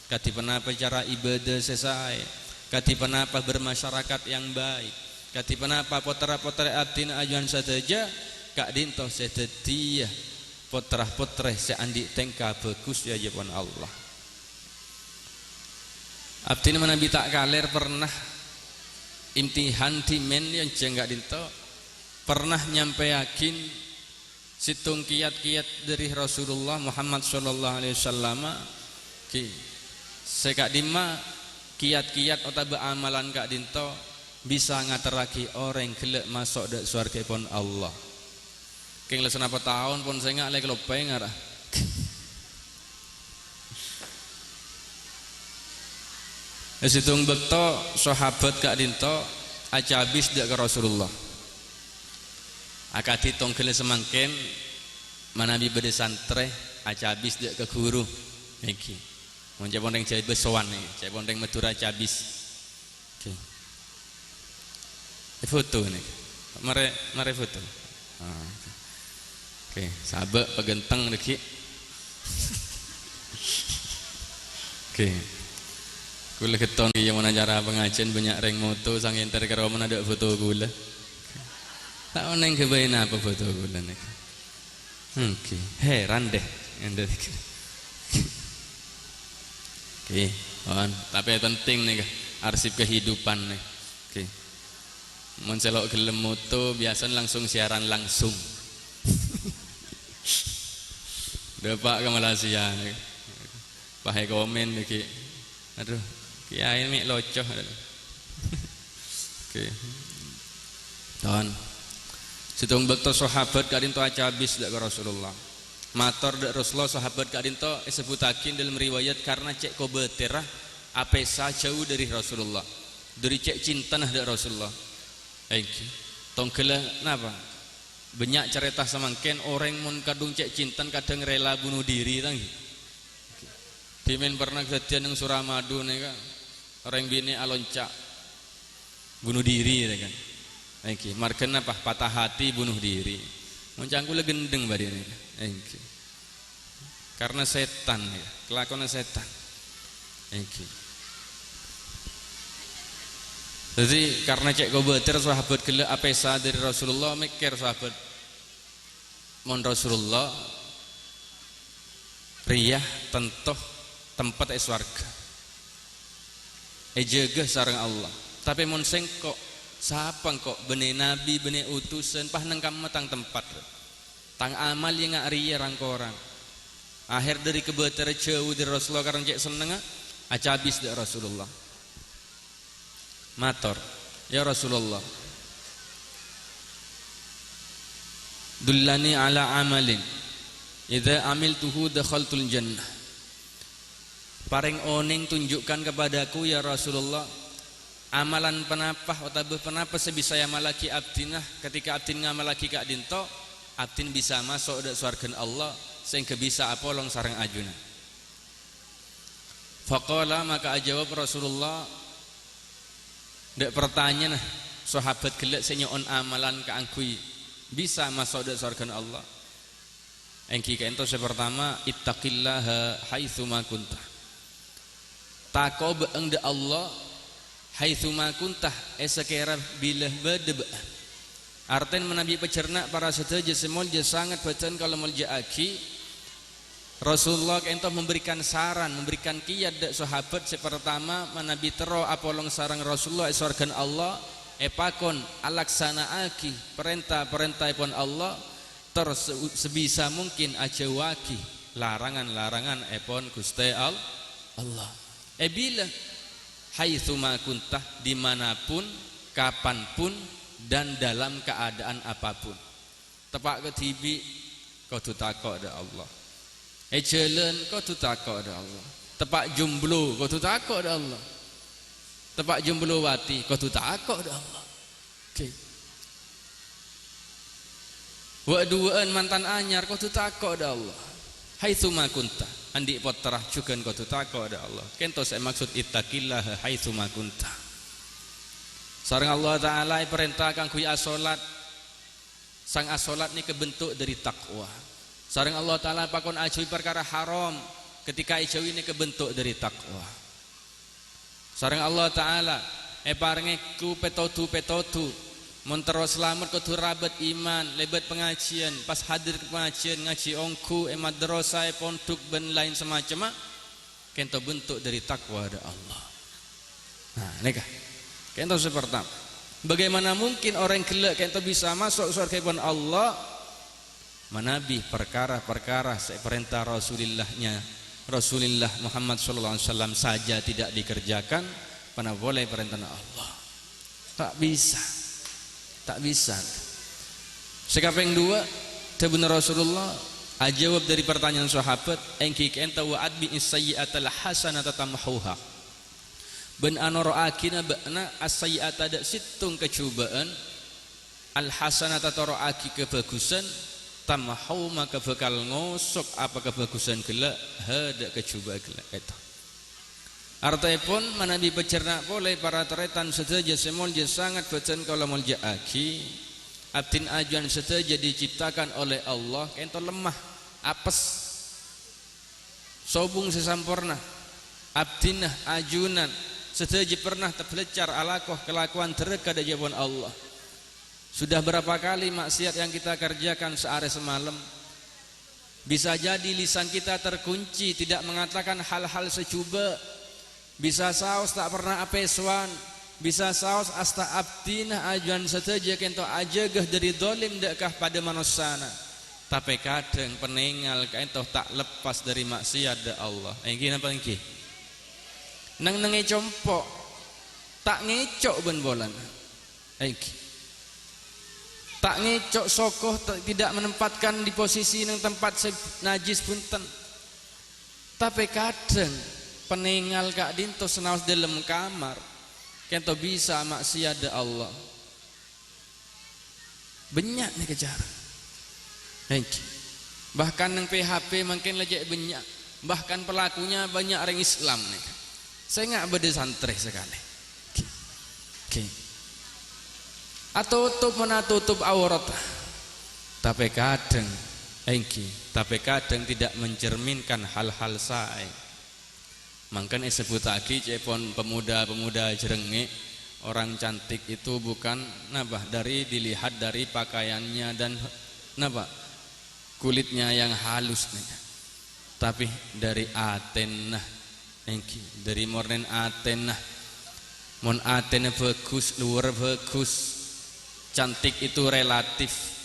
kati penapa cara ibadah sesai kati penapa bermasyarakat yang baik kati penapa potera-potera abdin ajuan saja kak dinto setetia potrah-potrah seandi tengka bagus ya jepon Allah. Abdin mana tak kaler pernah imtihan timen yang jenggak dinto pernah nyampe yakin situng kiat-kiat dari Rasulullah Muhammad sallallahu alaihi wasallam ki sekak dima kiat-kiat atau amalan kak dinto bisa ngateraki orang gelek masuk dak surga pun Allah. Keng lesen apa tahun pun saya nggak lagi lopeng arah. Situng bekto sahabat kak dinto aja habis dak ke Rasulullah. Akati tongkele semangken manabi bede santre aja habis dak ke guru iki. Mun pondeng jahit besowan iki, pondeng Madura aja habis. Oke. Foto nih. Mare foto. Oke, sahabat pegenteng iki. Oke. Kula keton ki yang cara pengajian banyak reng moto sang enter karo men ada foto kula. Tak oneng kebain apa foto kula nek. Oke, heran deh ende iki. Oke, tapi penting nih arsip kehidupan nih. Oke. Mun selok gelem moto biasanya langsung siaran langsung. Depak ke Malaysia nih. Pakai komen iki. Aduh, kiai mik locoh. Oke. Tahun. Situng bekto sahabat kadinto aja habis dak Rasulullah. Mator dak Rasulullah sahabat kadinto sebutakin dalam riwayat karena cek kobeterah apesa jauh dari Rasulullah. Dari cek cinta nah dak Rasulullah. Iki. Tongkela napa? Banyak cerita samangken orang mun kadung cek cinta kadang rela bunuh diri tanggi. Dimen pernah kejadian yang Suramadu nih kan, orang bini aloncak bunuh diri nih kan, Eki, marken apa patah hati bunuh diri, muncangku le gendeng badi nih, Eki, karena setan ya, kelakuan setan, Eki. Jadi karena cek gobeter sahabat gila apesa dari Rasulullah mikir sahabat, mon Rasulullah, riyah tentoh tempat swarga jaga sareng Allah tapi mun sengkok sapang kok bene nabi bene utusan pah nengkam matang tempat tang amal yang ngak riya rangkorang akhir dari kebetar jauh dari Rasulullah karena cek seneng aja habis dari Rasulullah mator ya Rasulullah dullani ala amalin idza amiltuhu dakhaltul jannah. Paring oning tunjukkan kepadaku ya Rasulullah amalan penapah atau penapa sebisa malaki abdinah ketika abdin ngamalaki kak dinto abdin bisa masuk ke surga Allah sehingga bisa apolong sarang ajuna. Faqala maka ajawab Rasulullah ndak pertanyaan sahabat gelek senyon amalan kaangkui bisa masuk ke surga Allah. Engki kento pertama ittaqillaha haitsu ma kunta. Tako beeng de Allah haitsu ma kuntah esekera bilah badeb. Arten menabi pecernak para sedaja semolja sangat bacaan kalau molja aki Rasulullah kento memberikan saran memberikan kiat dak sahabat sepertama menabi tero apolong sarang Rasulullah surgan Allah epakon alaksana aki perintah pun Allah ter sebisa mungkin aja waki larangan epon Gusti Allah. Bila haitsu ma kuntah dimanapun kapanpun dan dalam keadaan apapun tepak ke TV kau tutakok ada Allah jalan kau tutakok ada Allah tepak jomblo kau tutakok ada Allah tepak jomblo wati kau tutakok ada Allah oke waduan mantan anyar kau tutakok ada Allah haitsu ma kuntah andi potrah jugan kau tutako ada Allah kento saya maksud ittaqillah haitsu ma kunta sareng Allah Ta'ala perintah kang kuwi asolat sang asolat ini kebentuk dari takwa sareng Allah Ta'ala pakon ajui perkara haram ketika ajui ini kebentuk dari takwa sareng Allah Ta'ala paringe ku petotu Montero selamat kudu rabat iman lebat pengajian pas hadir ke pengajian ngaji ongku madrasah pondok ben lain semacam kento bentuk dari takwa ada Allah. Nah nikah kento seperti bagaimana mungkin orang gelak kento bisa masuk surga pun Allah manabi perkara-perkara seperintah Rasulullah Muhammad sallallahu alaihi wasallam saja tidak dikerjakan mana boleh perintah Allah tak bisa. Sekapeng dua, tabun Rasulullah ajawab dari pertanyaan sahabat, engki kenta wa adbi sayyi'atal hasanata tamhuha. ben anoro akina bana as-sayyi'ata ada situng kecubaan al hasanata toro aki kebagusan tamahau maka bakal ngosok apa kebagusan gela hada kecubaan gela itu artipun manabi pecernak boleh para teretan sedaja semol je sangat bacaan kalau mulja aki abdin ajuan sedaja diciptakan oleh Allah kento lemah apes sobung sesampurna abdinah ajunan sedaja pernah terbelecar alakoh kelakuan terdekat dari jawaban Allah. Sudah berapa kali maksiat yang kita kerjakan sehari semalam. Bisa jadi lisan kita terkunci tidak mengatakan hal-hal secuba. Bisa saus tak pernah apeswan. Bisa saus asta abdinah ajuan sedaja kento ajagah dari dolim dekkah pada manusana. Tapi kadang peninggal kento tak lepas dari maksiat da Allah. Ini apa ini? Nang compok tak ngecok ben bolan tak ngecok sokoh tidak menempatkan di posisi nang tempat najis punten tapi kadang peninggal kak dinto senaos dalam kamar kento bisa maksiat da Allah banyak nih kejar bahkan nang PHP makin lejek banyak bahkan pelakunya banyak orang Islam nih. Saya nggak beda santri sekali. Atau tutup aurat. Tapi kadang, tapi kadang tidak mencerminkan hal-hal sae. Makanya sebut lagi cepon pemuda-pemuda jerengik orang cantik itu bukan dari dilihat dari pakaiannya dan kulitnya yang halus nih. Tapi dari atenah dari mornen Athena mon Athena bagus luar bagus cantik itu relatif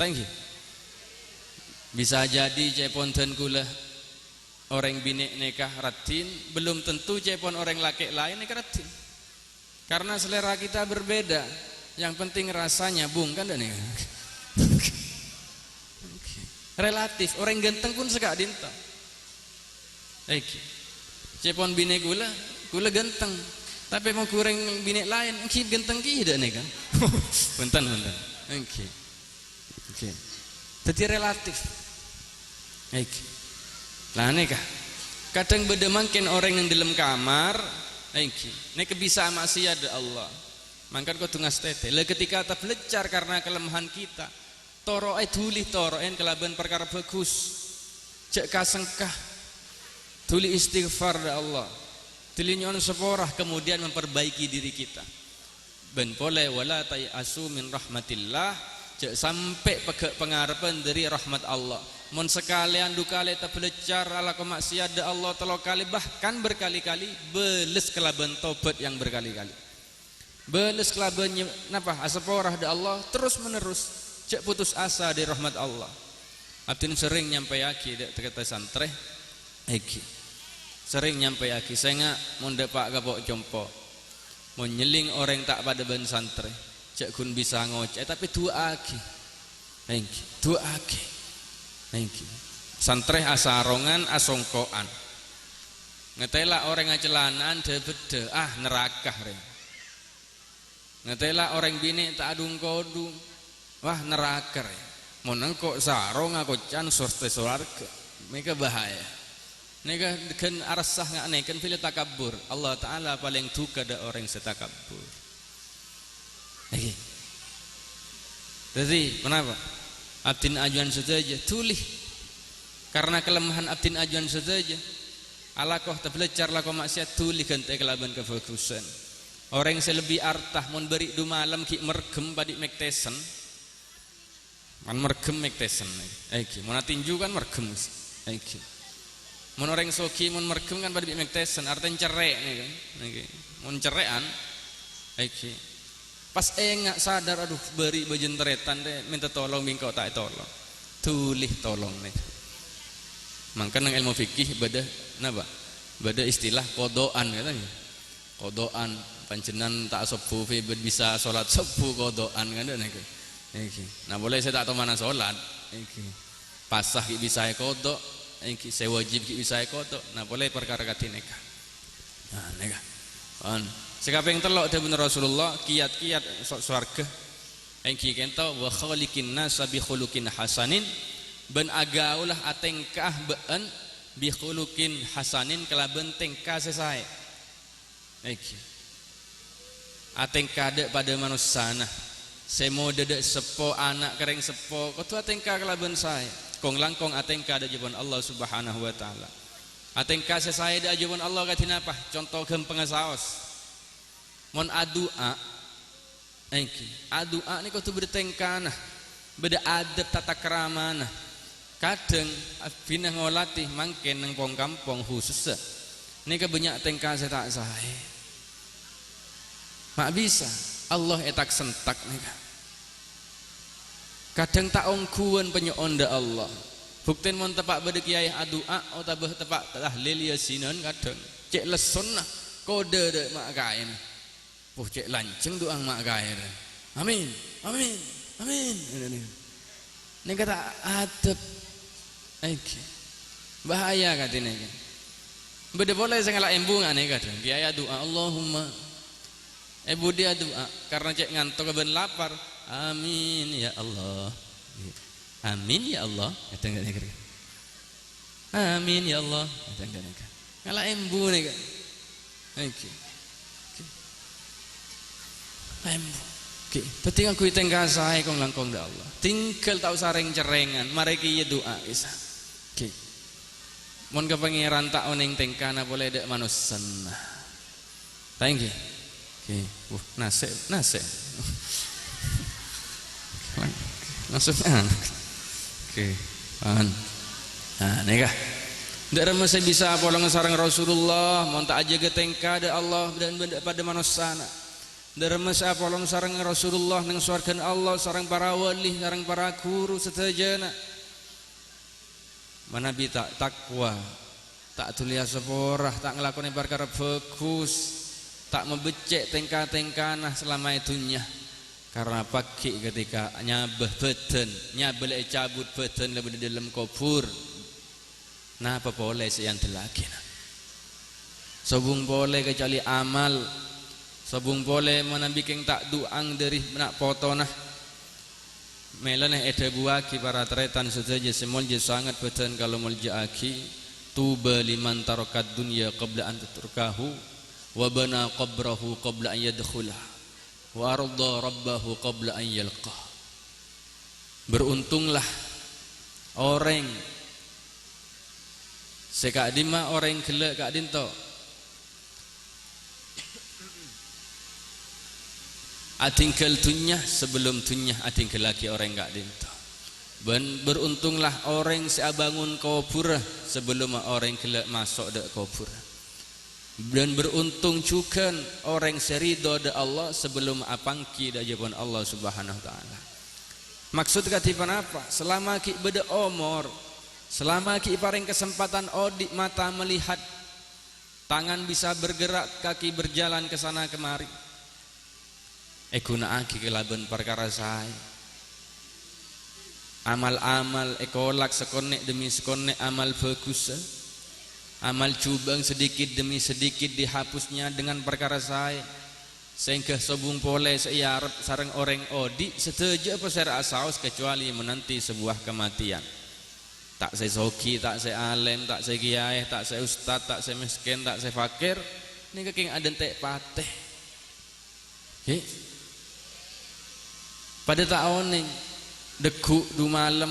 bisa jadi cepon dan kula orang binek nikah ratin belum tentu cepon orang laki lain nikah ratin karena selera kita berbeda yang penting rasanya bung kan dan relatif orang ganteng pun sekak dinta cepon bini gula ganteng tapi mau kurang bini lain ki ganteng ki dah nih kan bentar oke jadi relatif lah nih kah kadang beda makin orang yang dalam kamar ini kebiasaan maksiat Allah mangkan kau tungas tete lah ketika tak belajar karena kelemahan kita toro tulih toroen kelaban perkara bagus cek kasengkah tuli istighfar da Allah tuli nyon seporah kemudian memperbaiki diri kita ben pole wala tayasu min rahmatillah cek sampai pengharapan dari rahmat Allah mun sekalian dukale ta belajar ala kemaksiat da Allah telo kali bahkan berkali-kali beles kelaban tobat yang berkali-kali beles kelaban seporah da Allah terus menerus cek putus asa dari rahmat Allah abdin sering nyampai aki dek kata santre sering nyampe aki saya nggak mau depak gabok jompo mau nyeling orang tak pada ban santri cek kun bisa ngoceh tapi dua aki santri asarongan asongkoan ngetela orang ngacelanaan de bede neraka reng ngetela orang bini tak adung kodung wah neraka reng mau nengkok sarong aku can surte surga mereka bahaya nega kan arasah nggak nih kan pilih takabur Allah Taala paling duka ada orang setakabur jadi kenapa abdin ajuan saja tulih karena kelemahan abdin ajuan saja alakoh terbelajar lakoh maksiat tulih kan kelaban kefokusan orang yang lebih artah mon beri du malam ki mergem padik mektesen man mergem mektesen mon tinju kan mergem mun orang soki mun mergem kan pada bimek tesen artinya cerai nih kan mun cerean pas enggak sadar aduh beri bejenteretan deh minta tolong bingkau tak tolong tulih tolong nih makanya ilmu fikih beda istilah kodoan katanya kodoan pancenan tak subuh bisa sholat subuh kodoan kan nih nah boleh saya tak tahu mana sholat pasah bisa kodok saya wajib bisa kodok nah boleh perkara kati nikah nah nikah Sekaping telok dawuh Rasulullah kiat-kiat sok swarga engki kento wa khaliqin nas bi khuluqin hasanin ben agaulah atengkah beun bi khuluqin hasanin kalaben tengkah sesae engki atengkah de pada manusana semo dedek sepo anak kereng sepo kudu atengkah kalaben sae kong langkong atengkah de jebon Allah Subhanahu wa taala atengkah sesae de jebon Allah katina apa contoh gempeng saos mon adua engki adua ni kudu bertengkana beda adab tata krama nah kadang pinah ngolatih mangken nang pong kampung khusus ni kebanyak tengkah setak sae mak bisa Allah etak sentak nih kadang tak ongkuan penyeonda Allah buktin mon tepak beda kiai adua atau tepak tahlil yasinan kadang cek leson nah kode de mak kain cek lanceng doang mak gair amin amin amin ini kata adab bahaya katanya beda boleh saya ngelak embungan nih kadang kiai doa Allahumma ibu dia doa karena cek ngantuk ben lapar amin ya Allah amin ya Allah amin ya Allah ngelak embu nih kan Oke, penting aku tengah saya kong langkong da Allah. Tinggal tahu sareng cerengan, mereka ya doa bisa. Oke, mon ke pangeran tak oneng tengkana boleh dek manusen. Thank you. Oke, nase. Langsung Oke, nah, nikah. Dek masih bisa polong sareng Rasulullah, mon tak aja ke tengka da Allah dan pada manusana. Derma sapolong sareng Rasulullah nang swargan Allah sareng para wali sareng para guru sedayana manabi tak takwa tak tulia seporah tak ngelakoni perkara bagus tak membecek tengkah-tengkanah selama itunya karena pagi ketika nyabah badan nyabel cabut badan lebih di dalam kubur napa boleh seyan lagi sobung boleh kecuali amal sabung boleh menambiking tak duang dari nak potonah melaneh eda buaki para tretan saja semolje sangat betan kalau moljaaki tuba liman tarakat dunya qabla an tutrukahu wa bana qabrahu qabla an yadkhulah wa arda rabbahu qabla an yalqah beruntunglah orang sekadima orang gelek kak dinto atinggal dunya sebelum dunya atinggal lagi orang enggak dinto beruntunglah orang seabangun kubur sebelum orang gelak masuk dek kubur dan beruntung juga orang serido de Allah sebelum apangki da jaban Allah Subhanahu wa taala maksud katipan apa selama ki beda umur selama ki paring kesempatan odik mata melihat tangan bisa bergerak kaki berjalan ke sana kemari gunaake kelaban perkara sae amal-amal kolak sekonek demi sekonek amal bagus amal cubang sedikit demi sedikit dihapusnya dengan perkara sae sehingga sobung pole searep sareng orang odi setuju apa saya asaus kecuali menanti sebuah kematian tak saya soki tak saya alem tak saya kiai tak saya ustad tak saya miskin tak saya fakir ini keking ada tek pateh pada tahun ini deku du malam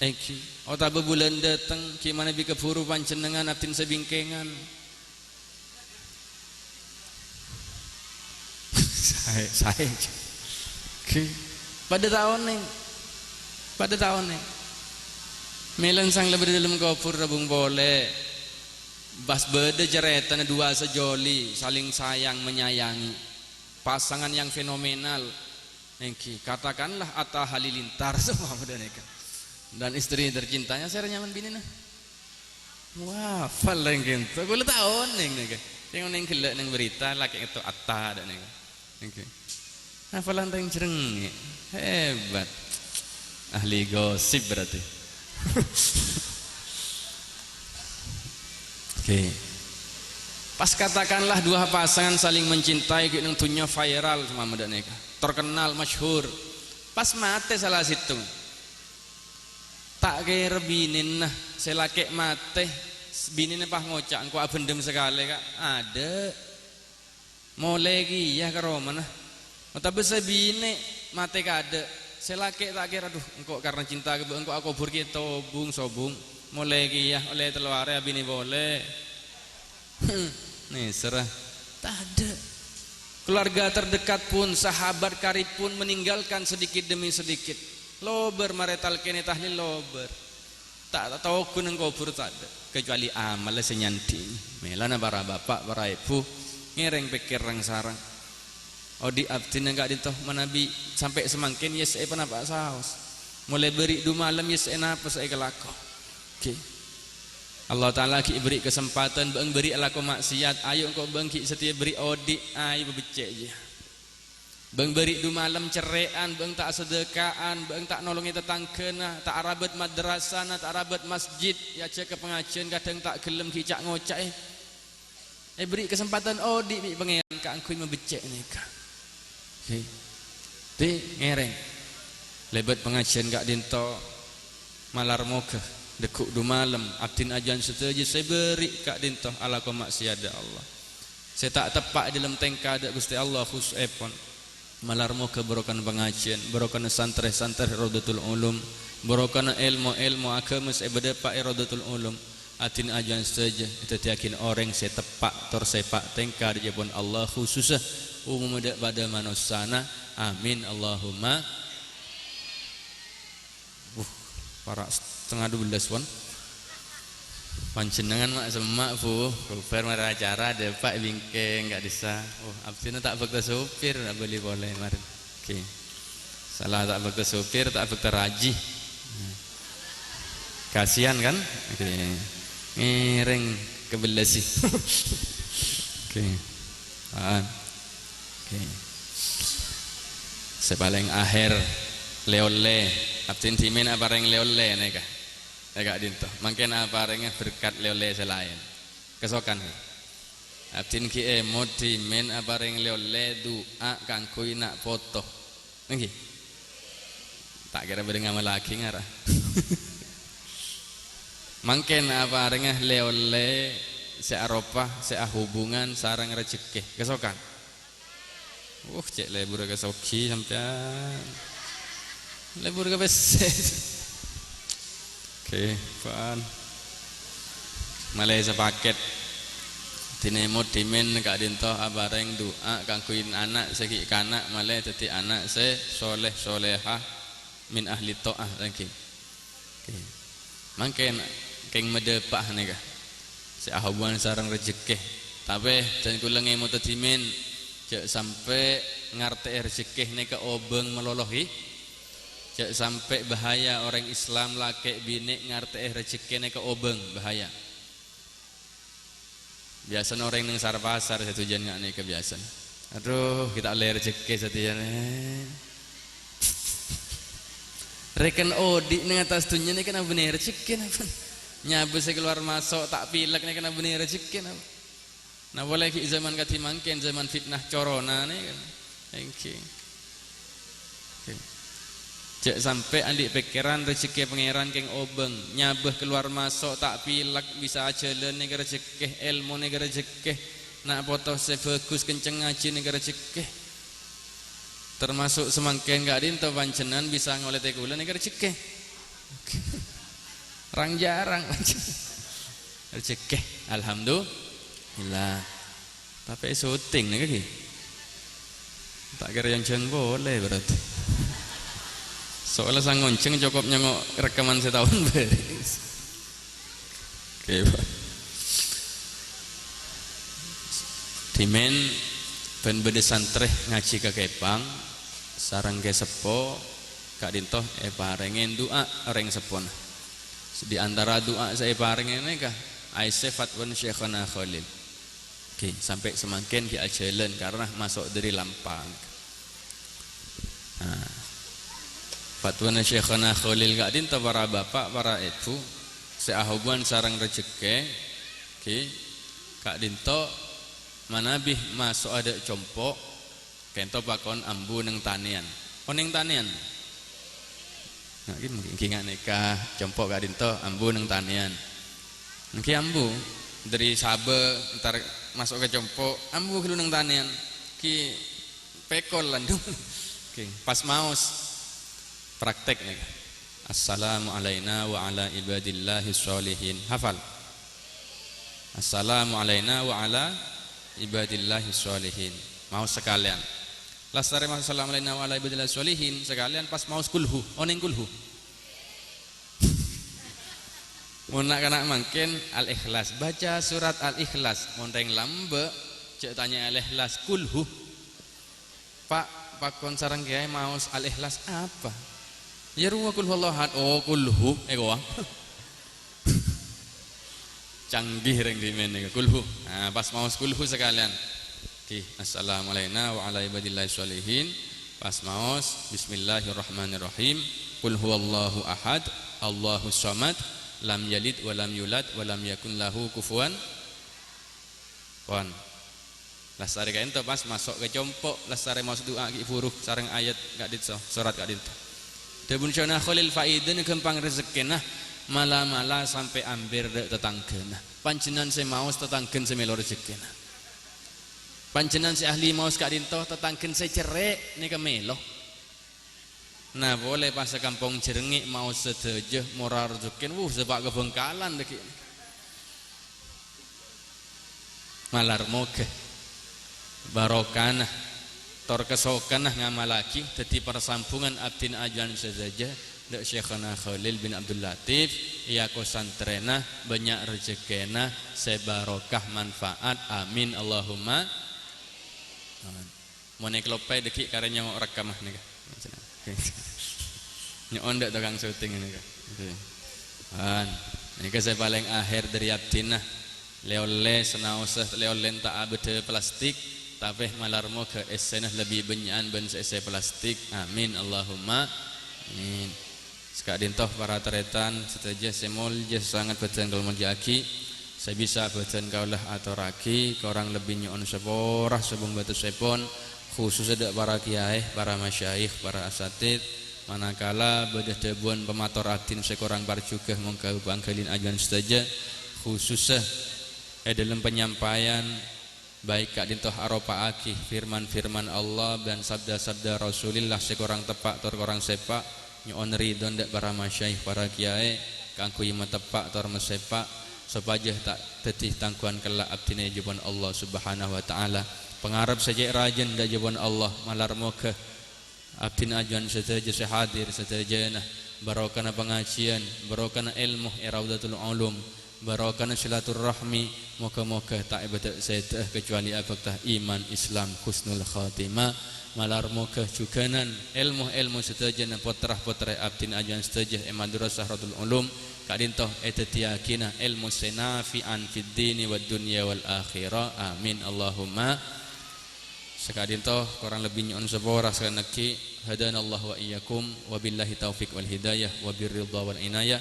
eki otaba bulan datang gimana bi keburu panjenengan atin sebingkengan saya pada tahun ini melan sang lebih dalam kubur rabung boleh bas beda jeretan dua sejoli saling sayang menyayangi pasangan yang fenomenal engki katakanlah Atta Halilintar semua dan istri tercintanya saya nyaman bini nah wah paling gitu gue tahun yang neng gelak neng berita laki itu Atta dan engki hafalan teng jereng hebat ahli gosip berarti oke Pas katakanlah dua pasangan saling mencintai nang dunya viral sama mereka, terkenal masyhur. Pas mate salah situ. Tak kira binin nah, selake mate binin pah ngocak engko abendem sekali Kak. Ada. Mulai ki ya karo mana. Tapi sebine mate kada. Selake tak kira aduh engko karena cinta ke engko aku kubur ki tobung sobung. Mulai ki ya oleh teluare bini boleh. Nih serah tak ada. Keluarga terdekat pun, sahabat karib pun meninggalkan sedikit demi sedikit. Lober maretal kene tahlil lober. Tak tahu kuneng kubur tak ada. Kecuali amal senyanti. Melana para bapak, para ibu ngereng pikir rang sarang. Odi abdin enggak ditoh manabi sampai semangkin yes apa napa saos. Mulai beri 2 malam yes apa saya kelako. Okay. Allah Ta'ala ki beri kesempatan bang beri alaku maksiat ayo engkau bang ki setia beri odi ayo becek je bang beri 2 malam cerean bang tak sedekaan bang tak nolongi tetangkena tak arabat madrasana tak arabat masjid ya cek ke pengajian kadang tak gelem kicak ngocak beri kesempatan odi bi pangeran ka angkui membecek nika oke ti ngereng lebat pengajian gak dinto malar moga dekuk 2 malam abdin ajan setuju saya beri kak dintoh ala ko maksiat Allah saya tak tepak dalam tengka ada Gusti Allah khusus epon malar mau keberokan pengajian berokan santri-santri Rodatul Ulum berokan ilmu agama saya berdepak Rodatul Ulum abdin ajan saja itu yakin orang saya tepak tor sepak tengka di jepun Allah khusus umum pada manusana amin Allahumma para setengah 12 pun panjenengan mak semak bu kuper marah acara ada pak bingkeng nggak bisa absina tak fakta supir tak boleh mari oke salah tak fakta supir tak fakta raji kasihan kan oke ngereng kebelas sih oke oke sepaling akhir leole abdin timin apa reng leole nih kah agak dinto mungkin apa rengnya berkat leole selain kesokan abdin ki emo timin apa reng leole doa kangkui nak foto nggih tak kira berdengar lagi ngarah mungkin apa rengnya leole searopah hubungan sarang rezeki kesokan cek lebur kesoki sampean lebur ke beses oke pan malai sepaket dinemo dimen kak dinto abareng doa kangkuin anak segi kanak malai dadi anak se soleh solehah min ahli ta'ah lagi oke mangken keng medepah nih kah si ahuban sarang rezeki tapi dan kulang emo dimen cek sampai ngarte rezeki nih ke obeng melolohi cek sampai bahaya orang Islam laki bini ngerti rezeki ke obeng bahaya biasa orang neng sar pasar satu jan nggak nih kebiasaan aduh kita le rezeki satu jan reken odi neng atas dunia nih kena bener rezeki apa nyabu saya keluar masuk tak pilek nih kena bener rezeki apa nah boleh ki zaman katimangken zaman fitnah corona nih kan thank you cek sampai andik pikiran rezeki pangeran keng obeng nyabeh keluar masuk tak pilek bisa jalan nih rezeki ilmu nih rezeki nak foto sebagus kenceng ngaji nih rezeki termasuk semangken gak dinto pancenan bisa ngoleh tekulan nih rezeki orang jarang rezeki alhamdulillah tapi syuting nih kaki tak kira yang jangan boleh berarti soalnya sang ngonceng cukup nyengok rekaman setahun beres oke pak dimen ben bede santreh ngaji ke kepang sarang ke sepo kak dintoh parengen doa orang sepon di antara doa saya parengen kah Aisyah fatwan Syekhana Khalil oke sampai semakin ki ajalan karena masuk dari lampang fatwana Syekhana Khalil gak dinta para bapak para ibu seahuban sarang rezeki ki kak dinto manabih masuk ada compok kento pakon ambu neng tanian oneng tanian nah ini mungkin nikah compok gak dinto ambu neng tanian mungkin ambu dari sabe ntar masuk ke compok ambu ke neng tanian ki pekol landung okay. Pas maus praktek nih assalamu alaina wa ala ibadillahi sholihin hafal assalamu alaina wa ala ibadillahi sholihin mau sekalian lastari mau assalamu alaina wa ala ibadillahi sholihin sekalian pas mau kulhu oning kulhu munak kana mungkin al-ikhlas baca surat al-ikhlas monteng lambe cek tanya al-ikhlas kulhu pak pakon sareng kiai mau al-ikhlas apa ya ruwa kulhu ahad oh kulhu goa canggih reng dimen kulhu nah, pas mau kulhu sekalian okay. Assalamu alaina wa ala ibadillahi sholihin pas mau bismillahirrahmanirrahim qul huwallahu ahad Allahu samad lam yalid wa lam yulad wa lam yakun lahu kufuwan kon lastari kain to pas masuk ke compok lastari mau doa ki furuh sareng ayat gak dit surat gak dit debun syana khalil faidun gempang rezekinah mala-mala sampai ambir dek tetanggena panjenan se maos tetanggen se melo rezekina panjenan se ahli maos kak dinto tetanggen se cerek ni ke melo nah boleh pas kampung jerengik maos sedejeh mora rezekin sebab kebengkalan dek malar moga barokana tor kesokanah ngamalaki dadi persambungan abdin ajan sedaja Dek Syekhana Khalil bin Abdul Latif iya ko santrena banyak rezekena sebarokah manfaat amin Allahumma mau nek lopai deki karenya mau rekamah nih nyon dek tukang syuting ini kan ini saya paling akhir dari abdinah leole senausah leole tak abede plastik tapi malarmo ke esenah lebih benyan ben ese plastik amin Allahumma amin sekak dintoh para teretan seteja semol jas sangat betul kalau menjaki saya bisa betul kaulah atau raki korang lebih nyon seborah sebung batu sepon khusus ada para kiai para masyayikh para asatid manakala bedah debuan pemator atin sekorang barjugah mongkau bangkalin ajuan seteja khususnya dalam penyampaian baik kak dintoh aropa aki firman-firman Allah dan sabda-sabda Rasulillah sekorang tepak tor korang sepak nyon ridon dak para masyayikh para kiai kangku ima tepak tor mesepak supaya tak tetih tangkuan kelak abdine jaban Allah Subhanahu wa taala pengarap saja rajin dak jaban Allah malar moga abdin ajuan sedaja sehadir sedajana barokana pengajian barokana ilmu iraudatul ulum barokana silaturahmi moga-moga tak ibadah sedah kecuali abad iman Islam husnul khatimah malar moga juganan ilmu setajana potrah-potrah abdin ajuan setajah madrasah Ratul Ulum kadintoh etetiakina ilmu senafi'an fid dini wad dunya wal akhirah amin Allahumma sekadintoh korang lebih nyon sepora sakanaki hadanallahu wa iyyakum wabillahi taufiq wal hidayah wabirridha wal inayah